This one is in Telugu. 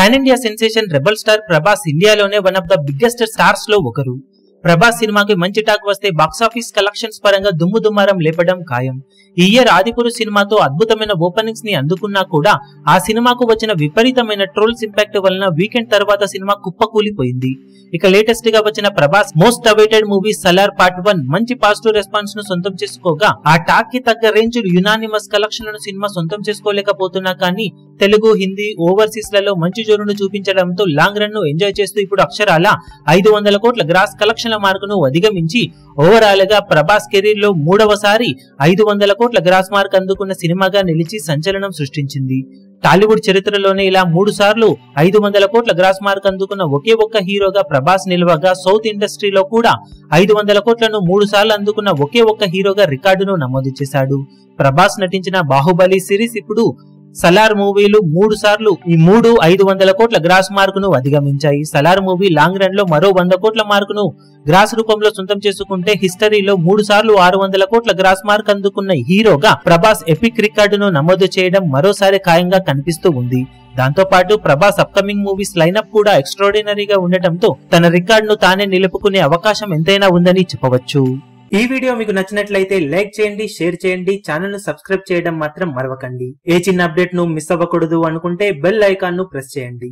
Pan India sensation rebel star Prabhas ఇండియాలోనే one of the biggest stars లో ఒకరు. ప్రభాస్ సినిమాకి మంచి టాక్ వస్తే బాక్సాఫీస్ కలెక్షన్స్ పరంగా దుమ్ము దుమారం లేపడం ఖాయం. ఈ ఇయర్ ఆదిపురు సినిమాతో అద్భుతమైన ఓపెనింగ్స్ ని అందుకున్నా కూడా ఆ సినిమాకు వచ్చిన విపరీతమైన ట్రోల్స్ ఇంపాక్ట్ వలన వీకెండ్ తర్వాత సినిమా కుప్పకూలిపోయింది. ఇక లేటెస్ట్ గా వచ్చిన Prabhas most awaited movie Salaar part 1 మంచి పాజిటివ్ రెస్పాన్స్ ను సొంతం చేసుకోగా ఆ టాక్ కి తగ్గ రేంజ్ యునానిమస్ కలెక్షన్లను సినిమా సొంతం చేసుకోలేకపోతున్నా కానీ తెలుగు, హిందీ, ఓవర్సీస్ లలో మంచి జోరును చూపించడంతో లాంగ్ రన్ ను ఎంజాయ్ చేస్తూ ఇప్పుడు అక్షరాల 500 కోట్ల గ్రాస్ కలెక్షన్ల మార్కును అధిగమించి ఓవరాల్ గా ప్రభాస్ కెరీర్ లో మూడవసారి 500 కోట్ల గ్రాస్ మార్క్ అందుకున్న సినిమాగా నిలిచి సంచలనం సృష్టించింది. టాలీవుడ్ చరిత్రలోనే ఇలా 3 సార్లు 500 కోట్ల గ్రాస్ మార్క్ అందుకున్న ఒకే ఒక్క హీరోగా ప్రభాస్ నిలవగా సౌత్ ఇండస్ట్రీలో కూడా 500 కోట్లను 3 సార్లు అందుకున్న ఒకే ఒక్క హీరోగా రికార్డును నమోదు చేశాడు. ప్రభాస్ నటించిన బాహుబలి సిరీస్ ఇప్పుడు సలార్ మూవీలు 3 సార్లు ఈ 500 కోట్ల గ్రాస్ మార్కును అధిగమించాయి. సలార్ మూవీ లాంగ్ రన్ లో మరో 100 కోట్ల మార్కును గ్రాస్ రూపంలో సొంతం చేసుకుంటే హిస్టరీలో 3 సార్లు 600 కోట్ల గ్రాస్ మార్క్ అందుకున్న హీరోగా ప్రభాస్ ఎపిక్ రికార్డును నమోదు చేయడం మరోసారి ఖాయంగా కనిపిస్తూ ఉంది. దాంతో పాటు ప్రభాస్ అప్కమింగ్ మూవీస్ లైనప్ కూడా ఎక్స్ట్రాడినరీగా ఉండటంతో తన రికార్డును తానే నిలుపుకునే అవకాశం ఎంతైనా ఉందని చెప్పవచ్చు. ఈ వీడియో మీకు నచ్చినట్లయితే లైక్ చేయండి, షేర్ చేయండి, ఛానల్ ను సబ్స్క్రైబ్ చేయడం మాత్రం మరవకండి. ఏ చిన్న అప్డేట్ ను మిస్ అవ్వకూడదు అనుకుంటే బెల్ ఐకాన్ ను ప్రెస్ చేయండి.